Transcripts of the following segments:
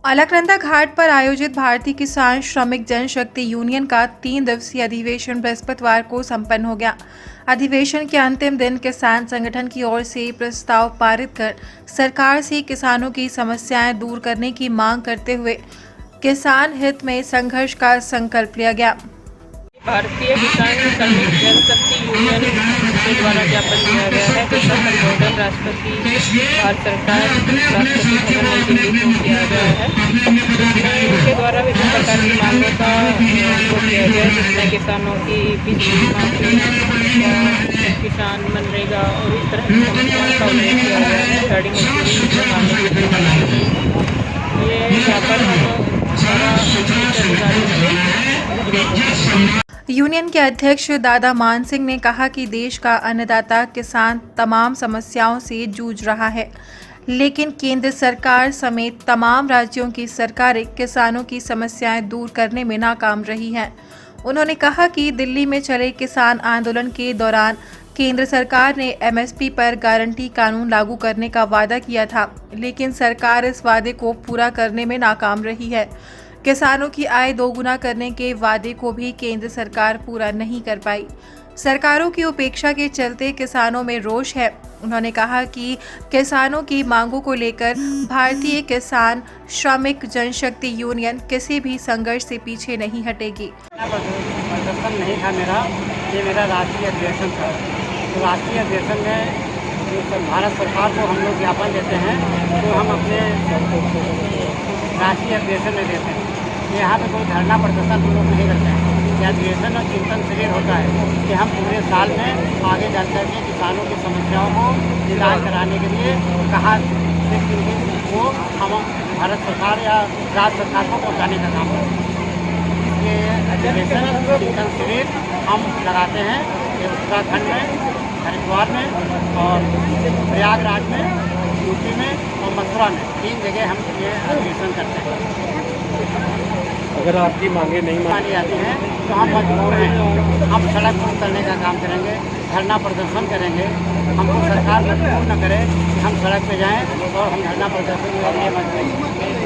अलकनंदा घाट पर आयोजित भारतीय किसान श्रमिक जनशक्ति यूनियन का 3 दिवसीय अधिवेशन बृहस्पतिवार को संपन्न हो गया। अधिवेशन के अंतिम दिन किसान संगठन की ओर से प्रस्ताव पारित कर सरकार से किसानों की समस्याएं दूर करने की मांग करते हुए किसान हित में संघर्ष का संकल्प लिया गया। भारतीय किसान श्रमिक जनशक्ति यूनियन के द्वारा ज्ञापन दिया गया है जिसका संबोधन राष्ट्रपति भारत सरकार राष्ट्रपति भवन नई दिल्ली को किया गया है। इसमें इनके द्वारा विभिन्न प्रकार की मांगों का उल्लेख किया गया है, जिसमें किसानों की बिजली माफी या किसान मनरेगा और इस तरह की समस्याओं का उल्लेख किया गया है। गाड़ी मजदूरी मांगों के लिए ये ज्ञापन हम यूनियन के अध्यक्ष दादा मान सिंह ने कहा कि देश का अन्नदाता किसान तमाम समस्याओं से जूझ रहा है, लेकिन केंद्र सरकार समेत तमाम राज्यों की सरकारें किसानों की समस्याएं दूर करने में नाकाम रही हैं। उन्होंने कहा कि दिल्ली में चले किसान आंदोलन के दौरान केंद्र सरकार ने एमएसपी पर गारंटी कानून लागू करने का वादा किया था, लेकिन सरकार इस वादे को पूरा करने में नाकाम रही है। किसानों की आय दोगुना करने के वादे को भी केंद्र सरकार पूरा नहीं कर पाई। सरकारों की उपेक्षा के चलते किसानों में रोष है। उन्होंने कहा कि किसानों की मांगों को लेकर भारतीय किसान श्रमिक जनशक्ति यूनियन किसी भी संघर्ष से पीछे नहीं हटेगी। प्रदर्शन नहीं था ये मेरा राष्ट्रीय अधिवेशन था। तो राष्ट्रीय अधिवेशन में जो भारत सरकार को हम लोग ज्ञापन देते हैं तो हम अपने राष्ट्रीय अधिवेशन में देते हैं। यहाँ पे कोई धरना प्रदर्शन हम लोग नहीं करते हैं। यह अधिवेशन और चिंतन शिविर होता है कि हम पूरे साल में आगे चल करके किसानों की समस्याओं को इलाज कराने के लिए कहाँ से वो हम भारत सरकार या राज्य सरकार को पहुँचाने का काम करते हैं। इसलिए अधिवेशन चिंतन शिविर हम लगाते हैं उत्तराखंड में, हरिद्वार में और प्रयागराज में, यूपी में और मथुरा में 3 जगह हम ये अधिवेशन करते हैं। अगर आपकी मांगे नहीं मानी जाती हैं तो हम मजबूर हैं, हम सड़क पर उतरने का काम करेंगे, धरना प्रदर्शन करेंगे। हमको सरकार मजबूर न करे कि हम सड़क पे जाएं और हम धरना प्रदर्शन के लिए मजबूर।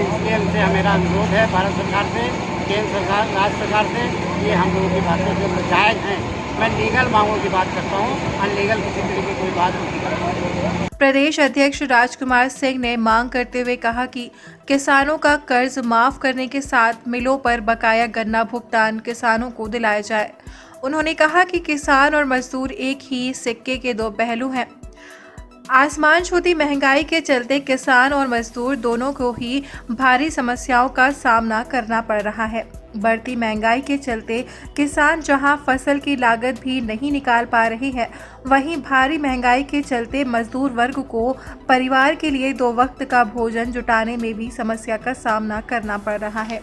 इसलिए उनसे मेरा अनुरोध है भारत सरकार से, केंद्र सरकार, राज्य सरकार से, ये हम लोगों की बातें जो जायज़ हैं। मैं लीगल मांगों की बात करता हूँ, अनलीगल किसी तरह की कोई बात नहीं करता। प्रदेश अध्यक्ष राजकुमार सिंह ने मांग करते हुए कहा कि किसानों का कर्ज माफ करने के साथ मिलों पर बकाया गन्ना भुगतान किसानों को दिलाया जाए। उन्होंने कहा कि किसान और मजदूर एक ही सिक्के के 2 पहलू हैं। आसमान छूती महंगाई के चलते किसान और मजदूर दोनों को ही भारी समस्याओं का सामना करना पड़ रहा है। बढ़ती महंगाई के चलते किसान जहां फसल की लागत भी नहीं निकाल पा रहे हैं, वहीं भारी महंगाई के चलते मजदूर वर्ग को परिवार के लिए 2 वक्त का भोजन जुटाने में भी समस्या का सामना करना पड़ रहा है।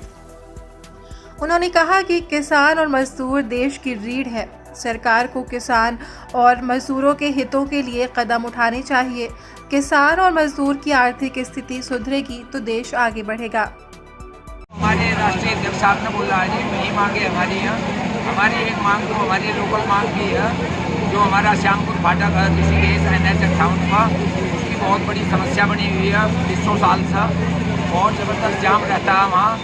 उन्होंने कहा कि किसान और मजदूर देश की रीढ़ है। सरकार को किसान और मजदूरों के हितों के लिए कदम उठाने चाहिए। किसान और मजदूर की आर्थिक स्थिति सुधरेगी तो देश आगे बढ़ेगा। हमारे राष्ट्रीय अध्यक्ष साहब ने बोला है यही मांगे हमारी है। हमारी एक मांग तो हमारी लोकल मांग की है, जो हमारा श्यामपुर फाटक है ऋषिकेश NH-58 का, उसकी बहुत बड़ी समस्या बनी हुई है 200 साल से। बहुत ज़बरदस्त जाम रहता है वहाँ।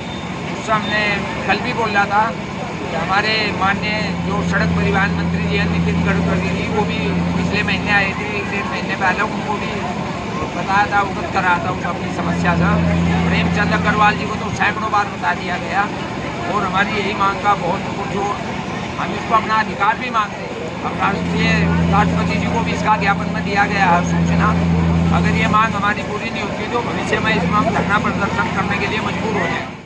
उससे हमने कल भी बोला था कि हमारे माननीय जो सड़क परिवहन मंत्री जी हैं नितिन गडकरी जी, वो भी पिछले महीने आए थे, 1-1.5 महीने पहले उनको भी बताया था, अवगत करा था उनको अपनी समस्या से। प्रेमचंद अग्रवाल जी को तो सैकड़ों बार बता दिया गया और हमारी यही मांग का बहुत जो हम इसको अपना अधिकार भी मांगते हैं। अब राष्ट्रपति जी को भी इसका ज्ञापन में दिया गया है सूचना। अगर ये मांग हमारी पूरी नहीं होती तो भविष्य में इसमें हम धरना प्रदर्शन करने के लिए मजबूर हो जाएंगे।